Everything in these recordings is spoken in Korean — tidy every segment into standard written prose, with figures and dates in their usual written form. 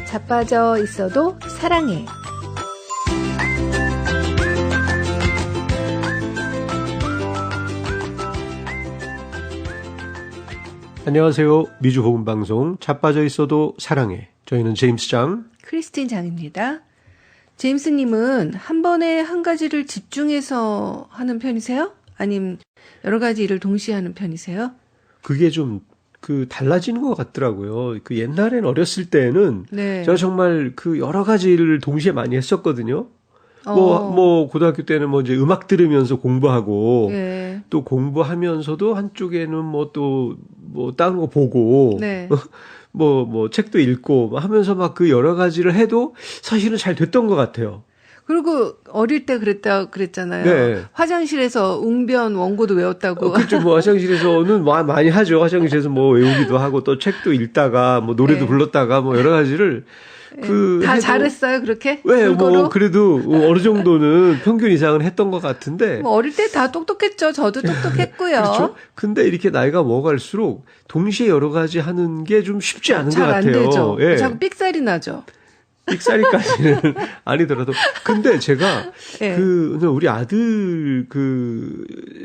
자빠져 있어도 사랑해. 안녕하세요. 미주 복음 방송 자빠져 있어도 사랑해. 저희는 제임스 장, 크리스틴 장입니다. 제임스님은 한 번에 한 가지를 집중해서 하는 편이세요? 아니면 여러 가지 일을 동시에 하는 편이세요? 그게 좀 달라지는 것 같더라고요. 옛날엔 어렸을 때는 네. 제가 정말 여러 가지 일을 동시에 많이 했었거든요. 고등학교 때는 이제 음악 들으면서 공부하고, 네. 또 공부하면서도 한쪽에는 다른 거 보고, 네. 책도 읽고 하면서 여러 가지를 해도 사실은 잘 됐던 것 같아요. 그리고 어릴 때 그랬잖아요. 네. 화장실에서 웅변 원고도 외웠다고. 그렇죠. 화장실에서는 많이 하죠. 화장실에서 외우기도 하고 또 책도 읽다가 노래도 네. 불렀다가 여러 가지를 다 해도 잘했어요, 그렇게? 왜 골고루? 그래도 어느 정도는 평균 이상은 했던 것 같은데. 어릴 때 다 똑똑했죠. 저도 똑똑했고요. 그렇죠. 근데 이렇게 나이가 먹어갈수록 동시에 여러 가지 하는 게 좀 쉽지 않은 것 잘 같아요. 안 되죠. 예. 자꾸 삑살이 나죠. 삑사리까지는 아니더라도. 근데 제가 네. 우리 아들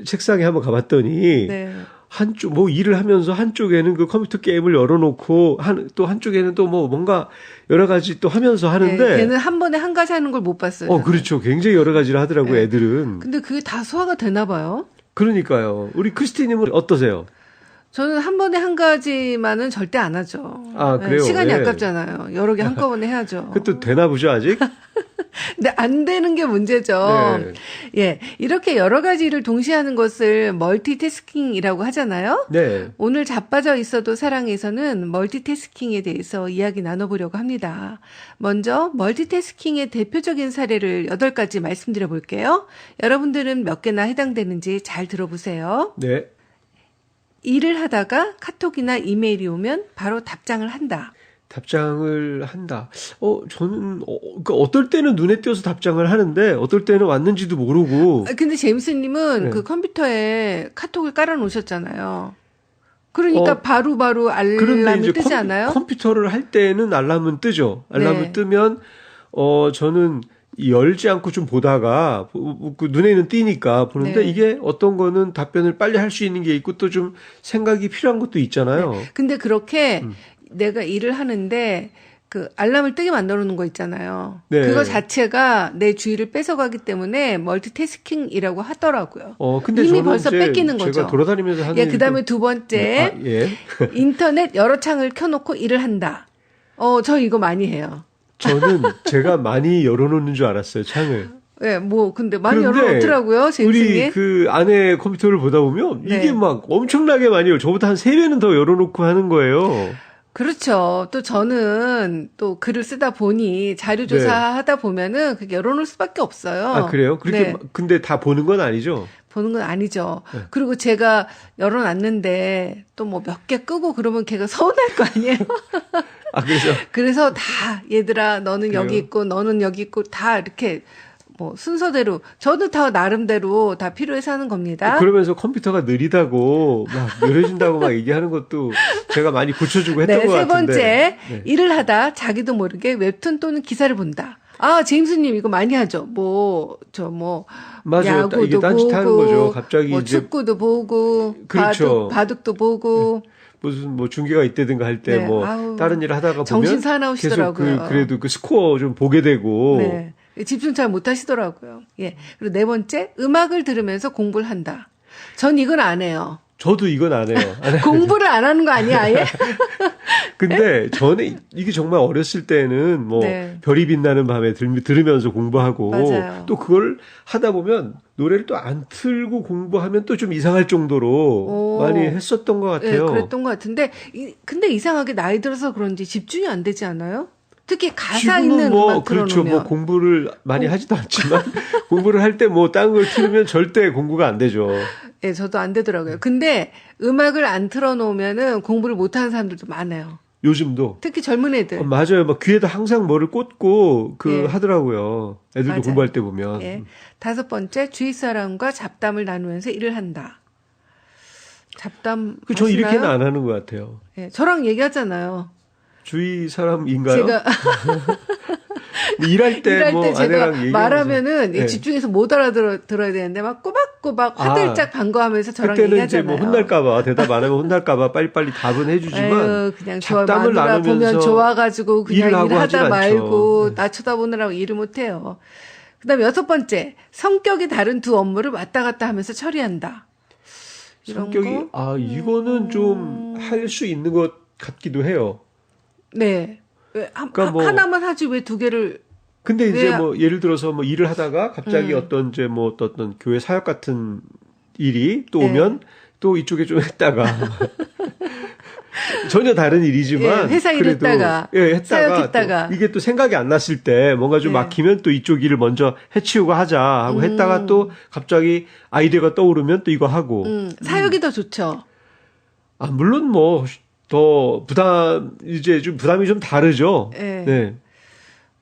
책상에 한번 가봤더니 네. 한쪽 일을 하면서 한쪽에는 컴퓨터 게임을 열어놓고 또 한쪽에는 또 뭔가 여러 가지 또 하면서 하는데. 네, 걔는 한 번에 한 가지 하는 걸 못 봤어요. 그렇죠. 굉장히 여러 가지를 하더라고요, 네. 애들은. 근데 그게 다 소화가 되나 봐요. 그러니까요. 우리 크리스티님은 어떠세요? 저는 한 번에 한 가지만은 절대 안 하죠. 아, 그래요? 시간이 예. 아깝잖아요. 여러 개 한꺼번에 해야죠. 그것도 되나 보죠, 아직? 근데 안 되는 게 문제죠. 네. 예, 이렇게 여러 가지 일을 동시에 하는 것을 멀티태스킹이라고 하잖아요. 네. 오늘 자빠져 있어도 사랑에서는 멀티태스킹에 대해서 이야기 나눠보려고 합니다. 먼저 멀티태스킹의 대표적인 사례를 8가지 말씀드려 볼게요. 여러분들은 몇 개나 해당되는지 잘 들어보세요. 네. 일을 하다가 카톡이나 이메일이 오면 바로 답장을 한다. 답장을 한다. 저는, 어떨 때는 눈에 띄어서 답장을 하는데, 어떨 때는 왔는지도 모르고. 근데 제임스님은 네. 컴퓨터에 카톡을 깔아 놓으셨잖아요. 그러니까 바로바로 알람이 뜨지 않아요? 컴퓨터를 할 때는 알람은 뜨죠. 알람을 네. 뜨면, 저는 열지 않고 좀 보다가, 눈에는 띄니까 보는데, 네. 이게 어떤 거는 답변을 빨리 할 수 있는 게 있고, 또 좀 생각이 필요한 것도 있잖아요. 네. 근데 그렇게 내가 일을 하는데 알람을 뜨게 만들어 놓은 거 있잖아요. 네. 그거 자체가 내 주의를 뺏어가기 때문에 멀티태스킹이라고 하더라고요. 근데 이미 저는 벌써 뺏기는 거죠. 제가 돌아다니면서 하는 예, 그다음에 두 번째, 예. 인터넷 여러 창을 켜놓고 일을 한다. 저 이거 많이 해요. 저는 제가 많이 열어놓는 줄 알았어요, 창을. 예, 근데 많이 그런데 열어놓더라고요, 제임스님. 우리 아내 컴퓨터를 보다 보면 네. 이게 엄청나게 많이 저보다 한 3배는 더 열어놓고 하는 거예요. 그렇죠. 또 저는 또 글을 쓰다 보니 자료조사 네. 하다 보면은 그게 열어놓을 수밖에 없어요. 아, 그래요? 그렇게, 네. 근데 다 보는 건 아니죠? 보는 건 아니죠. 네. 그리고 제가 열어놨는데 또 몇 개 끄고 그러면 걔가 서운할 거 아니에요. 아, 그래서 다 얘들아 너는 그래요? 여기 있고 너는 여기 있고 다 이렇게 순서대로 저도 다 나름대로 다 필요해서 하는 겁니다. 그러면서 컴퓨터가 느리다고 느려진다고 얘기하는 것도 제가 많이 고쳐주고 했던 것 세 같은데. 번째, 네. 일을 하다 자기도 모르게 웹툰 또는 기사를 본다. 제임스님 이거 많이 하죠. 맞아요. 야구도 이게 딴짓하는 보고, 거죠. 갑자기 이제 축구도 보고, 그렇죠. 바둑도 보고. 무슨 중계가 있다든가 할 때 네. 다른 일을 하다가 정신 보면 사나우시더라고요. 계속 그래도 스코어 좀 보게 되고. 네. 집중 잘 못 하시더라고요. 예. 그리고 네 번째, 음악을 들으면서 공부를 한다. 전 이건 안 해요. 저도 이건 안 해요. 공부를 안 하는 거 아니야, 아예? 근데 저는 이게 정말 어렸을 때는 네. 별이 빛나는 밤에 들으면서 공부하고 맞아요. 또 그걸 하다 보면 노래를 또 안 틀고 공부하면 또 좀 이상할 정도로 많이 했었던 것 같아요. 네, 그랬던 것 같은데 근데 이상하게 나이 들어서 그런지 집중이 안 되지 않아요? 특히 가사 있는 음악 그렇죠. 틀어놓으면. 공부를 많이 하지도 않지만 공부를 할 때 딴 걸 틀으면 절대 공부가 안 되죠. 네, 저도 안 되더라고요. 근데 음악을 안 틀어놓으면은 공부를 못하는 사람들도 많아요. 요즘도. 특히 젊은 애들. 맞아요. 귀에다 항상 뭐를 꽂고 예. 하더라고요. 애들도 맞아요. 공부할 때 보면. 예. 다섯 번째, 주위 사람과 잡담을 나누면서 일을 한다. 잡담 저 하시나요? 이렇게는 안 하는 것 같아요. 예, 저랑 얘기하잖아요. 주위 사람인가요? 제가 일할 때 뭐 제가 아내랑 얘기하면서 말하면은 네. 집중해서 못 알아들어야 되는데 막 꼬박꼬박 화들짝 반가워하면서 저랑 그때는 이제 얘기하잖아요. 뭐 혼날까봐 대답 안 하면 혼날까봐 빨리빨리 답은 해주지만 아유, 그냥 잡담을 마누라 나누면서 보면 좋아가지고 그냥 일을 하고 일하다 하진 말고 않죠. 나 쳐다보느라고 일을 못해요. 그다음에 6번째, 성격이 다른 두 업무를 왔다 갔다 하면서 처리한다. 이런 성격이 거? 이거는 좀 할 수 있는 것 같기도 해요. 네. 왜 그러니까 뭐- 하나만 하지 왜 두 개를? 근데 이제 왜- 뭐 예를 들어서 뭐 일을 하다가 갑자기 어떤 이제 뭐 어떤 교회 사역 같은 일이 또 네. 오면 또 이쪽에 좀 했다가 전혀 다른 일이지만 예, 회사 일 그래도 했다가, 예, 했다가 사역했다가. 또 이게 또 생각이 안 났을 때 뭔가 좀 네. 막히면 또 이쪽 일을 먼저 해치우고 하자 하고 했다가 또 갑자기 아이디어가 떠오르면 또 이거 하고 사역이 더 좋죠. 물론 뭐 더 이제 좀 부담이 좀 다르죠. 예. 네.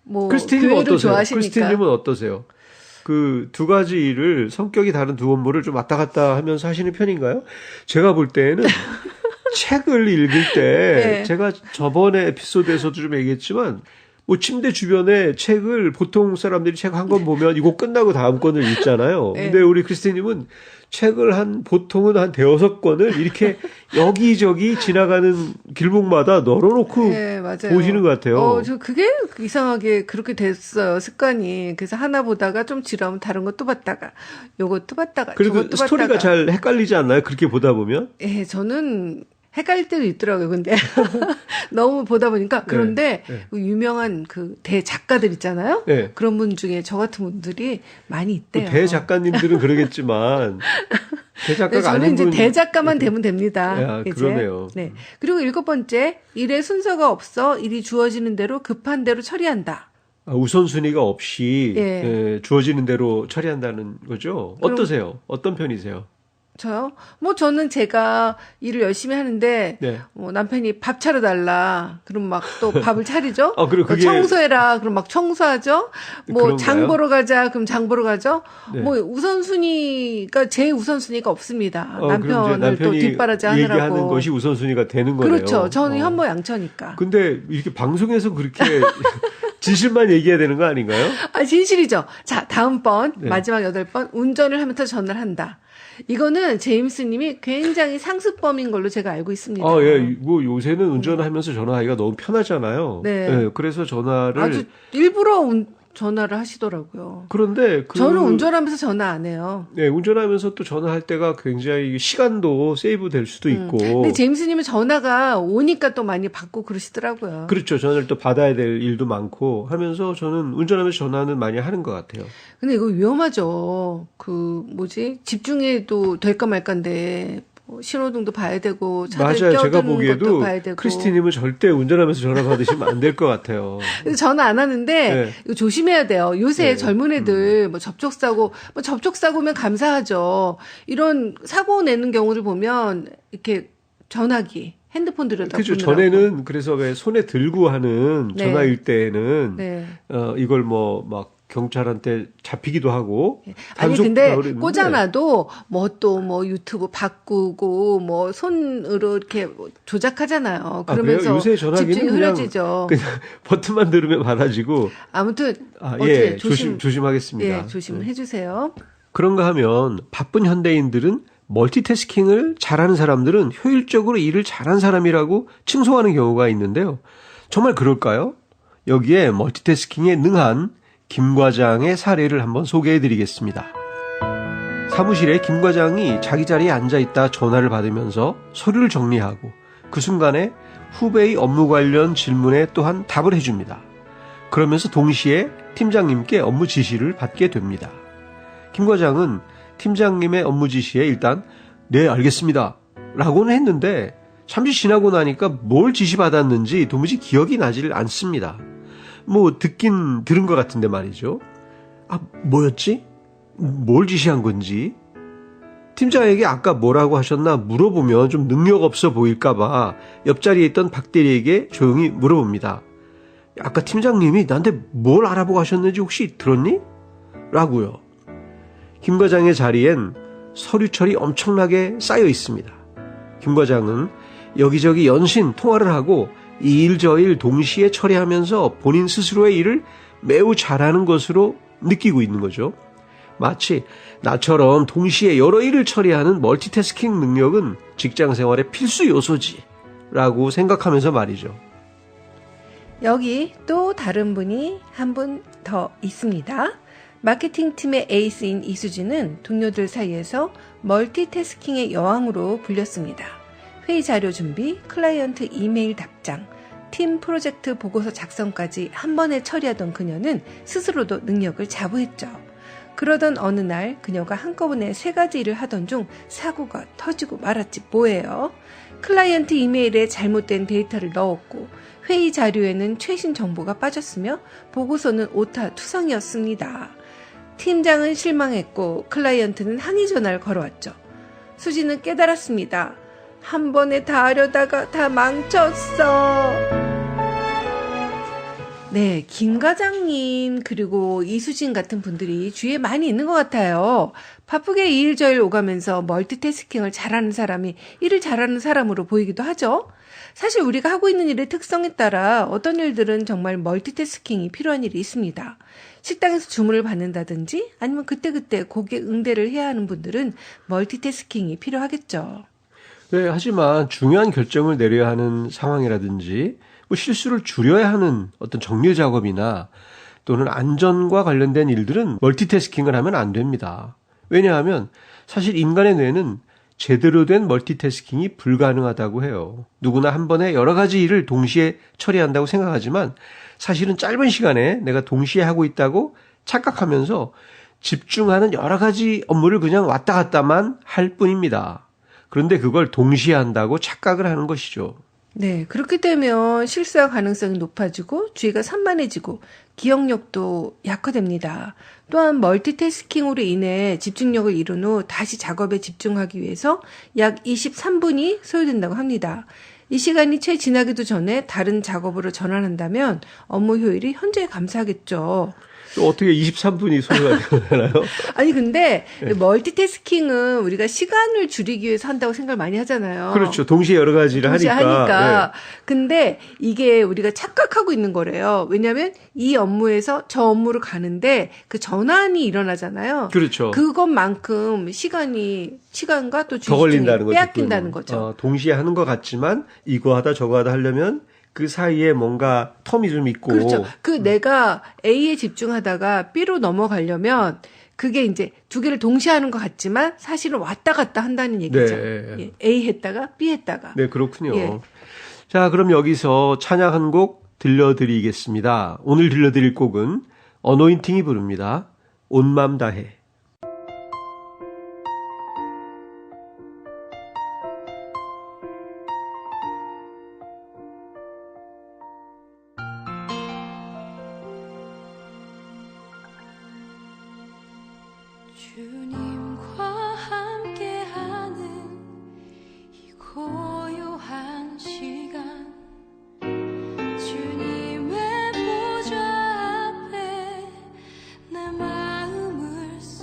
뭐 크리스티님은 교회를 어떠세요? 좋아하시니까. 크리스티님은 어떠세요? 그 두 가지 일을 성격이 다른 두 업무를 좀 왔다 갔다 하면서 하시는 편인가요? 제가 볼 때는 책을 읽을 때 네. 제가 저번에 에피소드에서도 좀 얘기했지만 뭐 침대 주변에 책을 보통 사람들이 책 한 권 보면 이거 끝나고 다음 권을 읽잖아요. 네. 근데 우리 크리스티님은 책을 보통은 한 대여섯 권을 이렇게 여기저기 지나가는 길목마다 널어놓고 네, 맞아요. 보시는 것 같아요. 저 그게 이상하게 그렇게 됐어요, 습관이. 그래서 하나 보다가 좀 지루하면 다른 거 또 봤다가, 요거 또 봤다가, 그래도 저거 또 스토리가 봤다가. 잘 헷갈리지 않나요? 그렇게 보다 보면? 예, 저는 헷갈릴 때도 있더라고요, 근데. 너무 보다 보니까. 그런데 네. 그 유명한 그 대작가들 있잖아요? 네. 그런 분 중에 저 같은 분들이 많이 있대요. 대작가님들은 그러겠지만 네, 대작가가 저는 아닌 이제 분 대작가만 되면 됩니다. 야, 이제. 그러네요. 네. 그리고 7번째, 일에 순서가 없어 일이 주어지는 대로 급한 대로 처리한다. 우선순위가 없이 예. 주어지는 대로 처리한다는 거죠. 그럼- 어떠세요? 어떤 편이세요? 저요? 뭐 저는 제가 일을 열심히 하는데 네. 남편이 밥 차려달라. 그럼 막 또 밥을 차리죠. 그리고 그게- 청소해라. 그럼 막 청소하죠. 뭐 장 그런가요? 보러 가자. 그럼 장 보러 가죠. 네. 뭐 우선순위가 제 우선순위가 없습니다. 그럼 이제 남편을 또 남편이 뒷바라지 하느라고. 얘기하는 것이 우선순위가 되는 거네요. 그렇죠. 저는 어. 현모양처니까. 근데 이렇게 방송에서 그렇게 진실만 얘기해야 되는 거 아닌가요? 진실이죠. 자, 다음번, 네. 마지막 8번, 운전을 하면서 전화를 한다. 이거는 제임스 님이 굉장히 상습범인 걸로 제가 알고 있습니다. 예. 뭐 요새는 운전하면서 전화하기가 너무 편하잖아요. 네. 예, 그래서 전화를 아주 일부러 전화를 하시더라고요. 그런데 저는 운전하면서 전화 안 해요. 네, 운전하면서 또 전화할 때가 굉장히 시간도 세이브 될 수도 있고. 근데 제임스 님은 전화가 오니까 또 많이 받고 그러시더라고요. 그렇죠. 전화를 또 받아야 될 일도 많고 하면서 저는 운전하면서 전화는 많이 하는 것 같아요. 근데 이거 위험하죠. 집중해도 될까 말까인데, 신호등도 봐야 되고, 차들 맞아요. 제가 껴드는 것도 보기에도 봐야 되고. 크리스티님은 절대 운전하면서 전화 받으시면 안 될 것 같아요. 그래서 전화 안 하는데 네. 이거 조심해야 돼요. 요새 네. 젊은 애들 뭐 접촉사고면 감사하죠. 이런 사고 내는 경우를 보면 이렇게 전화기, 핸드폰 들여다 그렇죠. 보느라고. 전에는 그래서 왜 손에 들고 하는 네. 전화일 때에는 네. 이걸 뭐 막 경찰한테 잡히기도 하고 아니 단속도 근데 하고 그랬는데 꽂아놔도 뭐 유튜브 바꾸고 뭐 손으로 이렇게 조작하잖아요. 그래요? 그러면서 요새 전화기는 집중이 그냥 흐려지죠. 그냥 버튼만 누르면 받아지고 아무튼 예, 조심하겠습니다. 예, 조심을 해주세요. 그런가 하면 바쁜 현대인들은 멀티태스킹을 잘하는 사람들은 효율적으로 일을 잘한 사람이라고 칭송하는 경우가 있는데요. 정말 그럴까요? 여기에 멀티태스킹에 능한 김 과장의 사례를 한번 소개해 드리겠습니다. 사무실에 김 과장이 자기 자리에 앉아있다 전화를 받으면서 서류를 정리하고 그 순간에 후배의 업무 관련 질문에 또한 답을 해줍니다. 그러면서 동시에 팀장님께 업무 지시를 받게 됩니다. 김 과장은 팀장님의 업무 지시에 일단 네 알겠습니다 라고는 했는데 잠시 지나고 나니까 뭘 지시받았는지 도무지 기억이 나질 않습니다. 뭐 들은 것 같은데 말이죠. 뭐였지? 뭘 지시한 건지? 팀장에게 아까 뭐라고 하셨나 물어보면 좀 능력 없어 보일까봐 옆자리에 있던 박 대리에게 조용히 물어봅니다. 아까 팀장님이 나한테 뭘 알아보고 하셨는지 혹시 들었니? 라고요. 김 과장의 자리엔 서류철이 엄청나게 쌓여 있습니다. 김 과장은 여기저기 연신 통화를 하고 이 일 저 일 동시에 처리하면서 본인 스스로의 일을 매우 잘하는 것으로 느끼고 있는 거죠. 마치 나처럼 동시에 여러 일을 처리하는 멀티태스킹 능력은 직장 생활의 필수 요소지라고 생각하면서 말이죠. 여기 또 다른 분이 한 분 더 있습니다. 마케팅팀의 에이스인 이수진은 동료들 사이에서 멀티태스킹의 여왕으로 불렸습니다. 회의 자료 준비, 클라이언트 이메일 답장, 팀 프로젝트 보고서 작성까지 한 번에 처리하던 그녀는 스스로도 능력을 자부했죠. 그러던 어느 날 그녀가 한꺼번에 3가지 일을 하던 중 사고가 터지고 말았지 뭐예요. 클라이언트 이메일에 잘못된 데이터를 넣었고 회의 자료에는 최신 정보가 빠졌으며 보고서는 오타투성이었습니다. 팀장은 실망했고 클라이언트는 항의 전화를 걸어왔죠. 수지는 깨달았습니다. 한 번에 다 하려다가 다 망쳤어. 네, 김 과장님 그리고 이수진 같은 분들이 주위에 많이 있는 것 같아요. 바쁘게 이 일 저 일 오가면서 멀티태스킹을 잘하는 사람이 일을 잘하는 사람으로 보이기도 하죠. 사실 우리가 하고 있는 일의 특성에 따라 어떤 일들은 정말 멀티태스킹이 필요한 일이 있습니다. 식당에서 주문을 받는다든지 아니면 그때그때 고객 응대를 해야 하는 분들은 멀티태스킹이 필요하겠죠. 네, 하지만 중요한 결정을 내려야 하는 상황이라든지 뭐 실수를 줄여야 하는 어떤 정리 작업이나 또는 안전과 관련된 일들은 멀티태스킹을 하면 안 됩니다. 왜냐하면 사실 인간의 뇌는 제대로 된 멀티태스킹이 불가능하다고 해요. 누구나 한 번에 여러 가지 일을 동시에 처리한다고 생각하지만 사실은 짧은 시간에 내가 동시에 하고 있다고 착각하면서 집중하는 여러 가지 업무를 그냥 왔다 갔다만 할 뿐입니다. 그런데 그걸 동시에 한다고 착각을 하는 것이죠. 네, 그렇게 되면 실수할 가능성이 높아지고 주의가 산만해지고 기억력도 약화됩니다. 또한 멀티태스킹으로 인해 집중력을 잃은 후 다시 작업에 집중하기 위해서 약 23분이 소요된다고 합니다. 이 시간이 채 지나기도 전에 다른 작업으로 전환한다면 업무 효율이 현저히 감소하겠죠. 또 어떻게 23분이 소요가 되나요? 아니 근데 멀티태스킹은 우리가 시간을 줄이기 위해서 한다고 생각을 많이 하잖아요. 그렇죠. 동시에 여러 가지를 동시에 하니까. 네. 근데 이게 우리가 착각하고 있는 거래요. 왜냐하면 이 업무에서 저 업무를 가는데 그 전환이 일어나잖아요. 그렇죠. 그것만큼 시간과 또 더 걸린다는 거죠. 빼앗긴다는 거죠. 동시에 하는 것 같지만 이거 하다 저거 하다 하려면 그 사이에 뭔가 텀이 좀 있고. 그렇죠. 내가 A에 집중하다가 B로 넘어가려면 그게 이제 두 개를 동시에 하는 것 같지만 사실은 왔다 갔다 한다는 얘기죠. 네. 예, A 했다가 B 했다가. 네, 그렇군요. 예. 자, 그럼 여기서 찬양 한 곡 들려드리겠습니다. 오늘 들려드릴 곡은 어노인팅이 부릅니다. 온 맘 다해. 주님과 함께하는 이 고요한 시간 주님의 보좌 앞에 내 마음을 쏟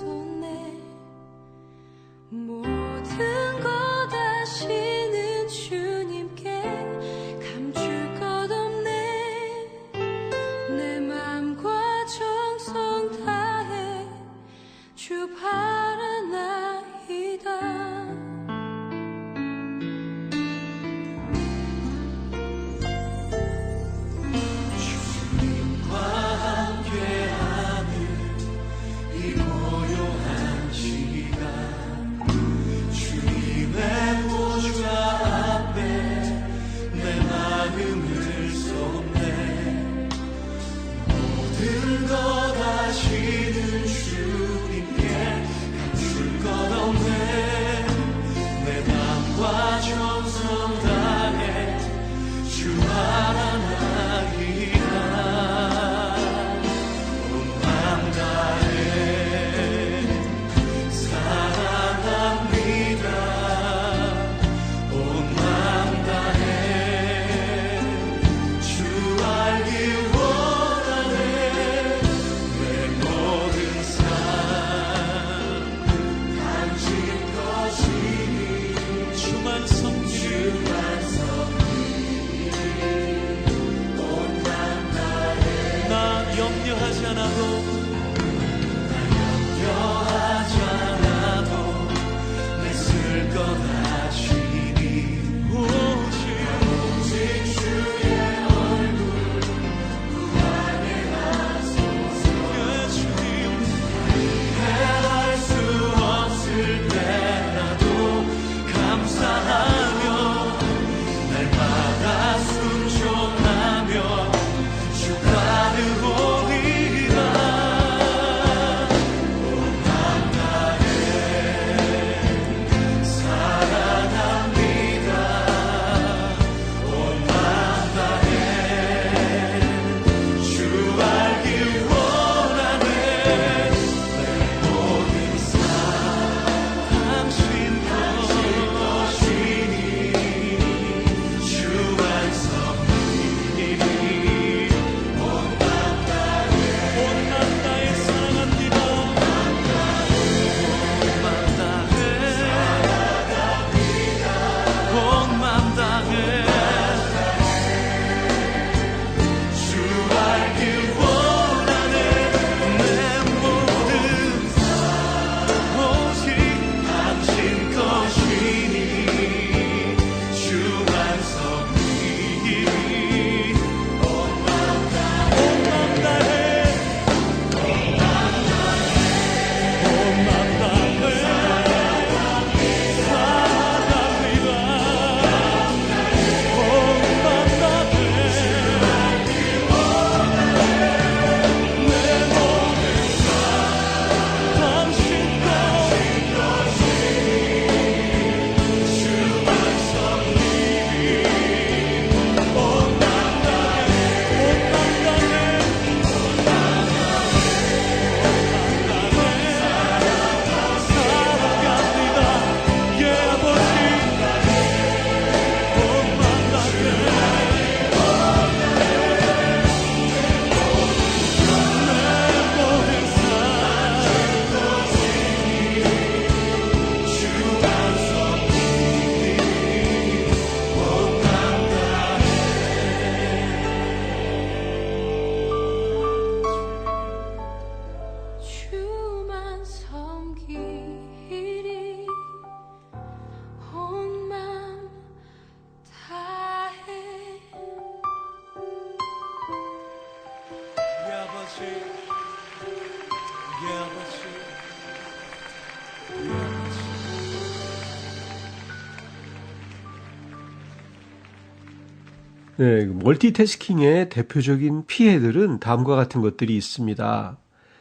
네, 멀티태스킹의 대표적인 피해들은 다음과 같은 것들이 있습니다.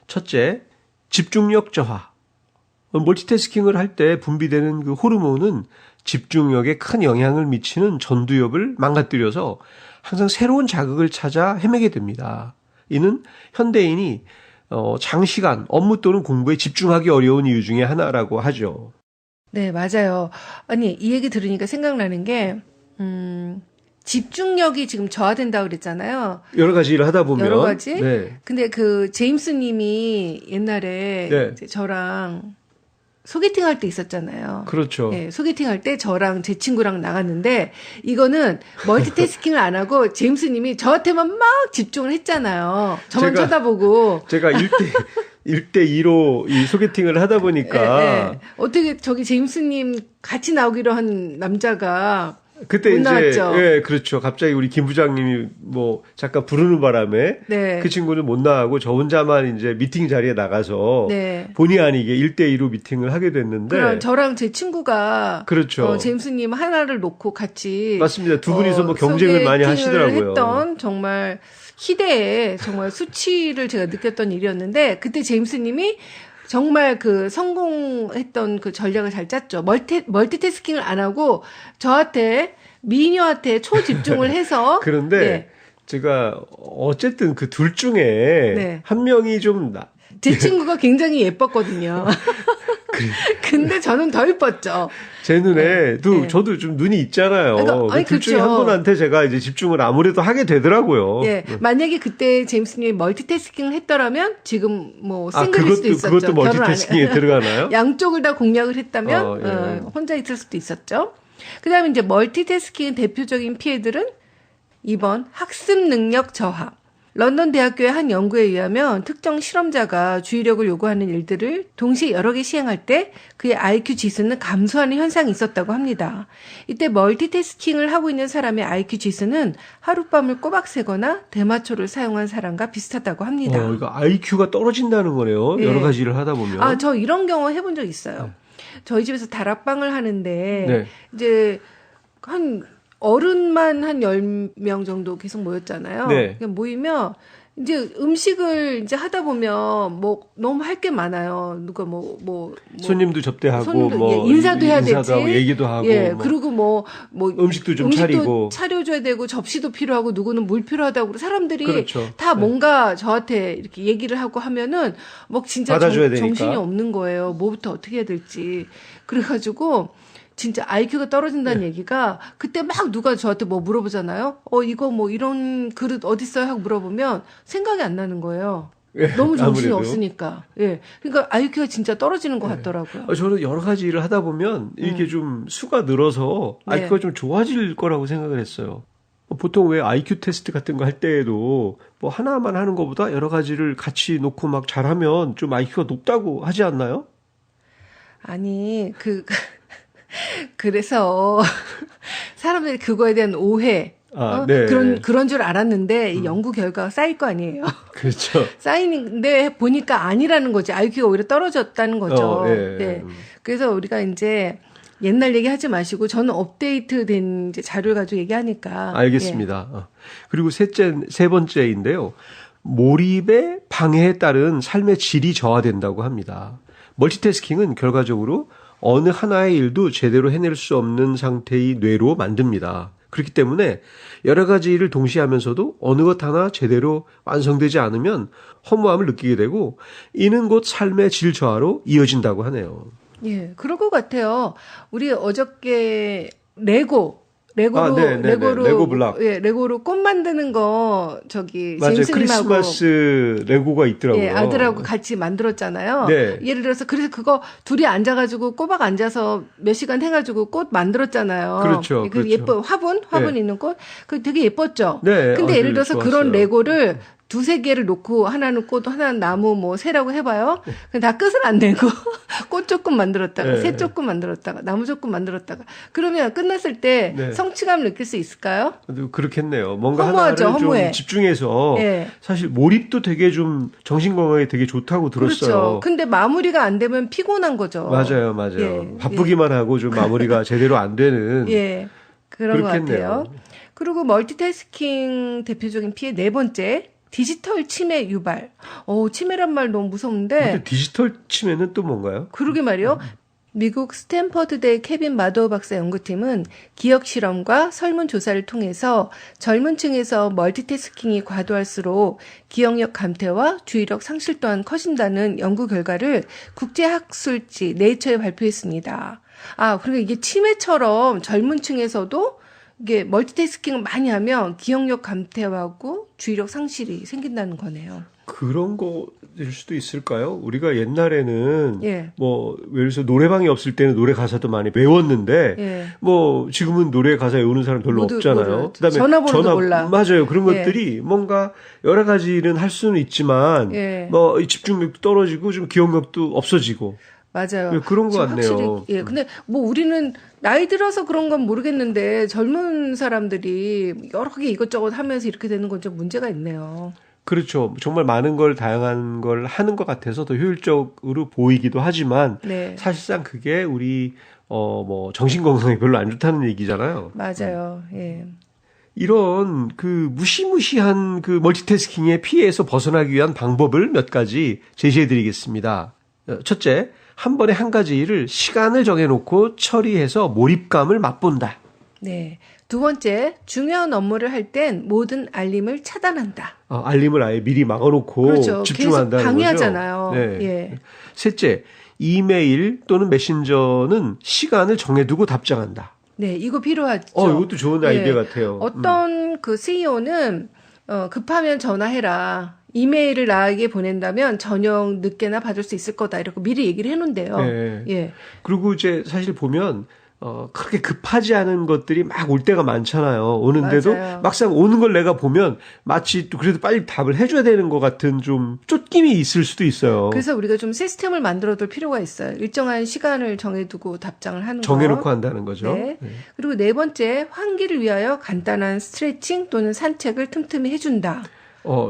첫째, 집중력 저하. 멀티태스킹을 할 때 분비되는 그 호르몬은 집중력에 큰 영향을 미치는 전두엽을 망가뜨려서 항상 새로운 자극을 찾아 헤매게 됩니다. 이는 현대인이 장시간 업무 또는 공부에 집중하기 어려운 이유 중에 하나라고 하죠. 네, 맞아요. 아니, 이 얘기 들으니까 생각나는 게, 집중력이 지금 저하된다고 그랬잖아요. 여러 가지 일을 하다 보면. 여러 가지? 네. 근데 그 제임스 님이 옛날에 네. 이제 저랑 소개팅 할 때 있었잖아요. 그렇죠. 예, 소개팅 할 때 저랑 제 친구랑 나갔는데 이거는 멀티태스킹을 안 하고 제임스 님이 저한테만 막 집중을 했잖아요. 저만 쳐다보고. 제가 1대2로 이 소개팅을 하다 보니까. 예. 어떻게 저기 제임스 님 같이 나오기로 한 남자가 그때 못 이제 나왔죠. 예, 그렇죠. 갑자기 우리 김 부장님이 뭐 잠깐 부르는 바람에 네. 그 친구는 못 나가고 저 혼자만 이제 미팅 자리에 나가서 네. 본의 아니게 1대2로 미팅을 하게 됐는데 그럼 저랑 제 친구가 그렇죠. 제임스님 하나를 놓고 같이 맞습니다. 두 분이서 뭐 경쟁을 많이 소개팅을 하시더라고요. 했던 정말 희대의 정말 수치를 제가 느꼈던 일이었는데 그때 제임스님이 정말 그 성공했던 그 전략을 잘 짰죠. 멀티태스킹을 안 하고 저한테 미녀한테 초집중을 해서 그런데 네. 제가 어쨌든 그 둘 중에 네. 한 명이 좀 제 친구가 굉장히 예뻤거든요. 근데 저는 더 예뻤죠. 제 눈에도 네. 저도 좀 눈이 있잖아요. 그러니까, 아니, 둘 중에 그렇죠. 한 분한테 제가 이제 집중을 아무래도 하게 되더라고요. 예, 만약에 그때 제임스님이 멀티태스킹을 했더라면 지금 뭐 싱글일 수도 있었죠. 그것도 결혼 안 멀티태스킹에 들어가나요? 양쪽을 다 공략을 했다면 예. 혼자 있을 수도 있었죠. 그다음에 이제 멀티태스킹의 대표적인 피해들은 2번 학습 능력 저하. 런던 대학교의 한 연구에 의하면 특정 실험자가 주의력을 요구하는 일들을 동시에 여러 개 시행할 때 그의 IQ 지수는 감소하는 현상이 있었다고 합니다. 이때 멀티태스킹을 하고 있는 사람의 IQ 지수는 하룻밤을 꼬박 새거나 대마초를 사용한 사람과 비슷하다고 합니다. 이거 IQ가 떨어진다는 거네요. 예. 여러 가지 일을 하다 보면. 아, 저 이런 경험 해본 적 있어요. 저희 집에서 다락방을 하는데 네. 이제 한 어른만 한 10명 정도 계속 모였잖아요. 네. 그냥 모이면 이제 음식을 이제 하다 보면 뭐 너무 할 게 많아요. 누가 손님도 접대하고 손님도, 뭐 예, 인사도 해야 되지. 하고 얘기도 하고 예, 뭐 그리고 뭐 음식도 좀 차리고 차려줘야 되고 접시도 필요하고 누구는 물 필요하다고 그러고 사람들이 그렇죠. 다 네. 뭔가 저한테 이렇게 얘기를 하고 하면은 뭐 진짜 받아줘야 되니까. 정신이 없는 거예요. 뭐부터 어떻게 해야 될지. 그래가지고 진짜 IQ가 떨어진다는 얘기가 그때 막 누가 저한테 뭐 물어보잖아요. 이거 뭐 이런 그릇 어딨어요? 하고 물어보면 생각이 안 나는 거예요. 예, 너무 정신이 아무래도. 없으니까. 예. 그러니까 IQ가 진짜 떨어지는 것 같더라고요. 저는 여러 가지 일을 하다 보면 이게 좀 수가 늘어서 네. IQ가 좀 좋아질 거라고 생각을 했어요. 보통 왜 IQ 테스트 같은 거 할 때에도 뭐 하나만 하는 것보다 여러 가지를 같이 놓고 막 잘하면 좀 IQ가 높다고 하지 않나요? 아니, 그래서 사람들이 그거에 대한 오해, 네. 그런 줄 알았는데 이 연구 결과가 쌓일 거 아니에요. 그렇죠. 쌓이는데 보니까 아니라는 거지. IQ가 오히려 떨어졌다는 거죠. 네. 그래서 우리가 이제 옛날 얘기하지 마시고 저는 업데이트된 이제 자료를 가지고 얘기하니까. 알겠습니다. 그리고 세 번째인데요. 몰입의 방해에 따른 삶의 질이 저하된다고 합니다. 멀티태스킹은 결과적으로 어느 하나의 일도 제대로 해낼 수 없는 상태의 뇌로 만듭니다. 그렇기 때문에 여러 가지 일을 동시에 하면서도 어느 것 하나 제대로 완성되지 않으면 허무함을 느끼게 되고 이는 곧 삶의 질 저하로 이어진다고 하네요. 예, 그럴 것 같아요. 우리 어저께 레고로 레고 블락. 예, 레고로 꽃 만드는 거 맞아요. 제임스님하고 크리스마스 레고가 있더라고요. 예, 아들하고 같이 만들었잖아요. 네. 예를 들어서 그래서 그거 둘이 앉아가지고 꼬박 앉아서 몇 시간 해가지고 꽃 만들었잖아요. 그렇죠, 그 그렇죠. 예쁜 화분 네. 있는 꽃, 그 되게 예뻤죠. 네, 근데 예를 들어서 좋았어요. 그런 레고를 두세 개를 놓고 하나는 꽃, 하나는 나무 뭐 새라고 해봐요. 그냥 다 끝을 안 내고 꽃 조금 만들었다가 네. 새 조금 만들었다가 나무 조금 만들었다가 그러면 끝났을 때 네. 성취감을 느낄 수 있을까요? 그렇겠네요. 뭔가 허무하죠, 하나를 허무해. 좀 집중해서 예. 사실 몰입도 되게 좀 정신 건강에 되게 좋다고 들었어요. 그렇죠. 근데 마무리가 안 되면 피곤한 거죠. 맞아요. 예. 바쁘기만 하고 좀 마무리가 제대로 안 되는. 예. 그런 것 그렇겠네요. 같아요. 그리고 멀티태스킹 대표적인 피해 네 번째, 디지털 치매 유발. 치매란 말 너무 무서운데, 근데 디지털 치매는 또 뭔가요? 그러게 말이요. 미국 스탠퍼드대 케빈 마도우 박사 연구팀은 기억 실험과 설문조사를 통해서 젊은 층에서 멀티태스킹이 과도할수록 기억력 감퇴와 주의력 상실 또한 커진다는 연구 결과를 국제학술지 네이처에 발표했습니다. 그리고 이게 치매처럼 젊은 층에서도 이게 멀티태스킹을 많이 하면 기억력 감퇴하고 주의력 상실이 생긴다는 거네요. 그런 거일 수도 있을까요? 우리가 옛날에는 예. 뭐 예를 들어서 노래방이 없을 때는 노래 가사도 많이 외웠는데 예. 뭐 지금은 노래 가사 외우는 사람 별로 모두 없잖아요. 모르죠. 그다음에 전화번호도 몰라. 맞아요. 그런 예. 것들이 뭔가 여러 가지는 할 수는 있지만 예. 뭐 집중력도 떨어지고 좀 기억력도 없어지고 맞아요. 예, 그런 것 지금 같네요. 확실히, 예. 근데 뭐 우리는 나이 들어서 그런 건 모르겠는데 젊은 사람들이 여러 개 이것저것 하면서 이렇게 되는 건 좀 문제가 있네요. 그렇죠. 정말 많은 걸 다양한 걸 하는 것 같아서 더 효율적으로 보이기도 하지만 네. 사실상 그게 우리 뭐 정신 건강에 별로 안 좋다는 얘기잖아요. 맞아요. 예. 이런 그 무시무시한 그 멀티태스킹의 피해에서 벗어나기 위한 방법을 몇 가지 제시해 드리겠습니다. 첫째, 한 번에 한 가지 일을 시간을 정해놓고 처리해서 몰입감을 맛본다. 네. 두 번째, 중요한 업무를 할 땐 모든 알림을 차단한다. 알림을 아예 미리 막아놓고 그렇죠. 집중한다는 계속 방해하잖아요. 거죠. 네. 예. 셋째, 이메일 또는 메신저는 시간을 정해두고 답장한다. 네, 이거 필요하죠. 이것도 좋은 아이디어 예. 같아요. 어떤 그 CEO는 급하면 전화해라. 이메일을 나에게 보낸다면 저녁 늦게나 받을 수 있을 거다. 이렇게 미리 얘기를 해놓은데요. 네. 예. 그리고 이제 사실 보면 그렇게 급하지 않은 것들이 막 올 때가 많잖아요. 오는데도 맞아요. 막상 오는 걸 내가 보면 마치 또 그래도 빨리 답을 해줘야 되는 것 같은 좀 쫓김이 있을 수도 있어요. 그래서 우리가 좀 시스템을 만들어둘 필요가 있어요. 일정한 시간을 정해두고 답장을 하는 거. 정해놓고 한다는 거죠. 네. 그리고 네 번째, 환기를 위하여 간단한 스트레칭 또는 산책을 틈틈이 해준다.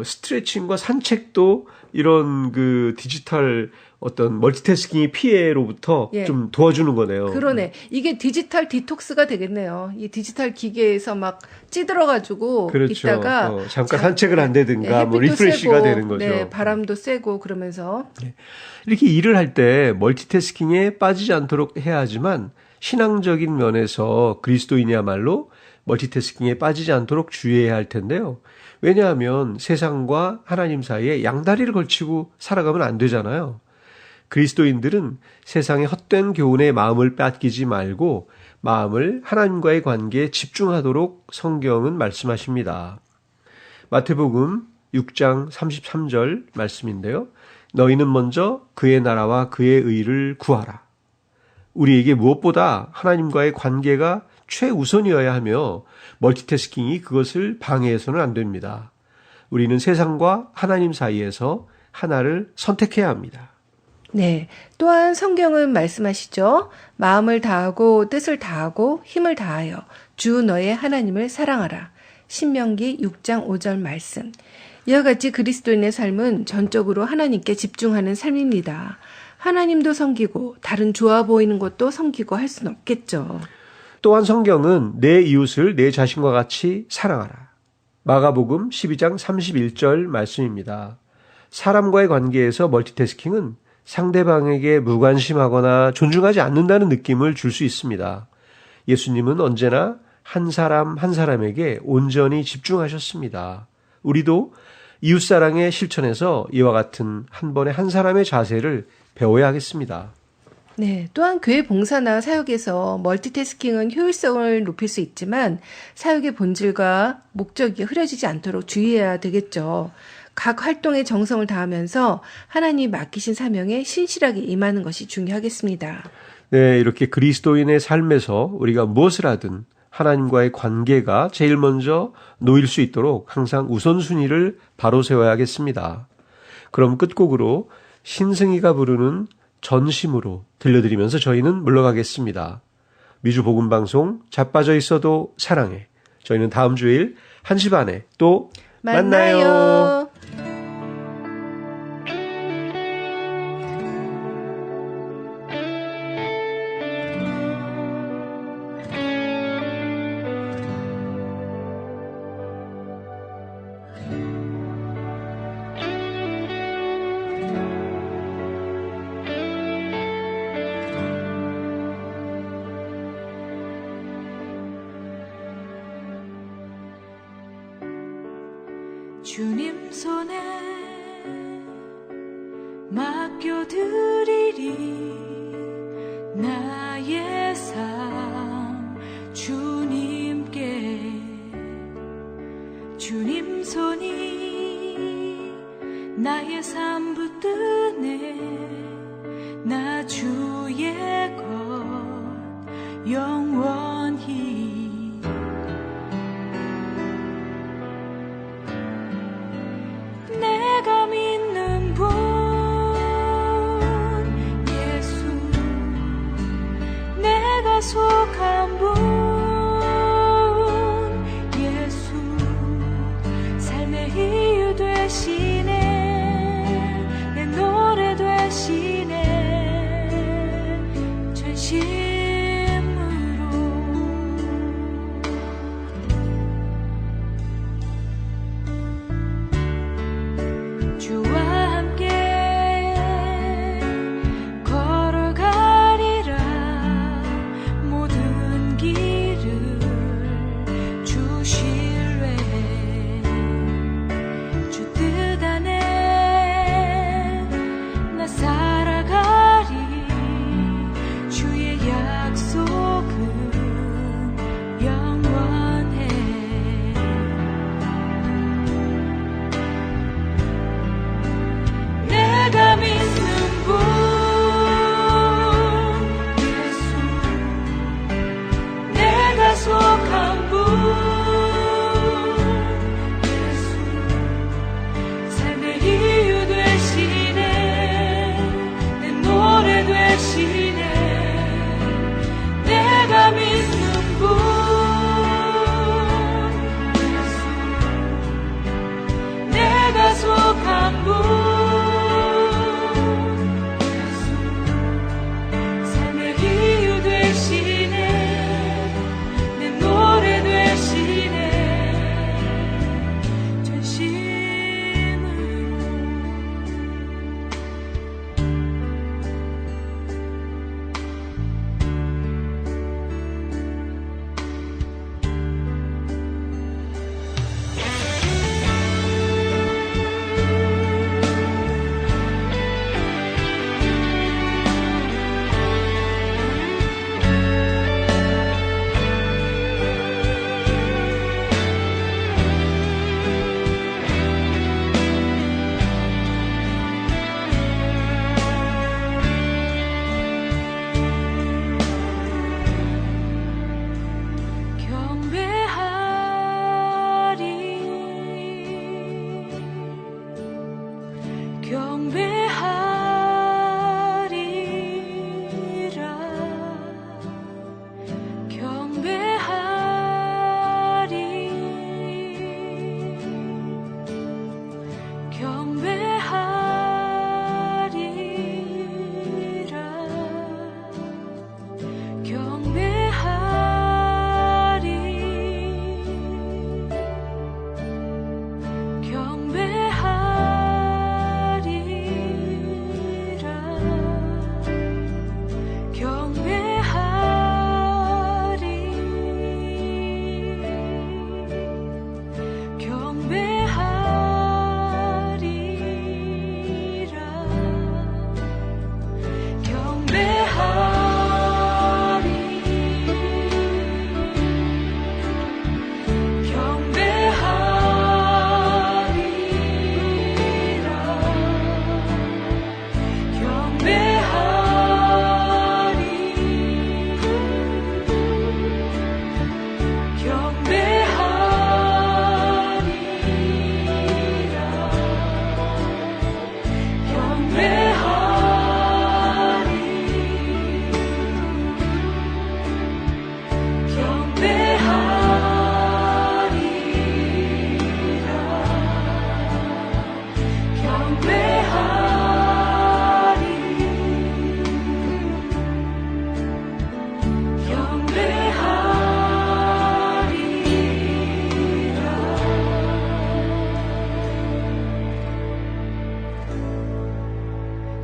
스트레칭과 산책도 이런 그 디지털 어떤 멀티태스킹의 피해로부터 예. 좀 도와주는 거네요. 그러네. 이게 디지털 디톡스가 되겠네요. 이 디지털 기계에서 막 찌들어가지고 그렇죠. 있다가 잠깐 산책을 한다든가 뭐 햇빛도 리프레시가 쐬고, 되는 거죠. 네, 바람도 쐬고 그러면서 이렇게 일을 할 때 멀티태스킹에 빠지지 않도록 해야 하지만 신앙적인 면에서 그리스도인이야말로 멀티태스킹에 빠지지 않도록 주의해야 할 텐데요. 왜냐하면 세상과 하나님 사이에 양다리를 걸치고 살아가면 안 되잖아요. 그리스도인들은 세상의 헛된 교훈에 마음을 뺏기지 말고 마음을 하나님과의 관계에 집중하도록 성경은 말씀하십니다. 마태복음 6장 33절 말씀인데요. 너희는 먼저 그의 나라와 그의 의를 구하라. 우리에게 무엇보다 하나님과의 관계가 최우선이어야 하며 멀티태스킹이 그것을 방해해서는 안 됩니다. 우리는 세상과 하나님 사이에서 하나를 선택해야 합니다. 네. 또한 성경은 말씀하시죠. 마음을 다하고 뜻을 다하고 힘을 다하여 주 너의 하나님을 사랑하라. 신명기 6장 5절 말씀. 이와 같이 그리스도인의 삶은 전적으로 하나님께 집중하는 삶입니다. 하나님도 섬기고 다른 좋아 보이는 것도 섬기고 할 수는 없겠죠. 또한 성경은 내 이웃을 내 자신과 같이 사랑하라. 마가복음 12장 31절 말씀입니다. 사람과의 관계에서 멀티태스킹은 상대방에게 무관심하거나 존중하지 않는다는 느낌을 줄 수 있습니다. 예수님은 언제나 한 사람 한 사람에게 온전히 집중하셨습니다. 우리도 이웃사랑의 실천에서 이와 같은 한 번에 한 사람의 자세를 배워야 하겠습니다. 네. 또한 교회 봉사나 사역에서 멀티태스킹은 효율성을 높일 수 있지만 사역의 본질과 목적이 흐려지지 않도록 주의해야 되겠죠. 각 활동에 정성을 다하면서 하나님이 맡기신 사명에 신실하게 임하는 것이 중요하겠습니다. 네, 이렇게 그리스도인의 삶에서 우리가 무엇을 하든 하나님과의 관계가 제일 먼저 놓일 수 있도록 항상 우선순위를 바로 세워야겠습니다. 그럼 끝곡으로 신승희가 부르는 전심으로 들려드리면서 저희는 물러가겠습니다. 미주 복음방송 자빠져 있어도 사랑해. 저희는 다음 주일 1시 반에 또 만나요. 주님 손에 맡겨드리리. 나의 삶 주님께, 주님 손이 나의 삶 붙드네. 나 주의 것 영원히. 내가 믿는 분 예수, 내가 속한 분 예수, 삶의 이유 되시네. 내 노래 되시네. 전심으로 주와 함께 걸어가리라. 모든 길을 주 신뢰해. 주 뜻 안에 나 살아가리. 주의 약속은 영원해. 내가 믿는 분 예수, 내가 속한 분 예수, 삶의 이유 되시네. 내 노래 되시네. 내가 믿는 분 예수, 내가 속한 분 예수, 삶의 이유 되시네. 내 노래 되시네. 전심으로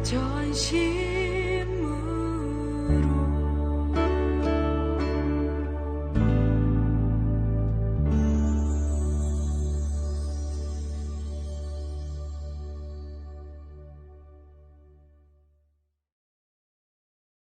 전심으로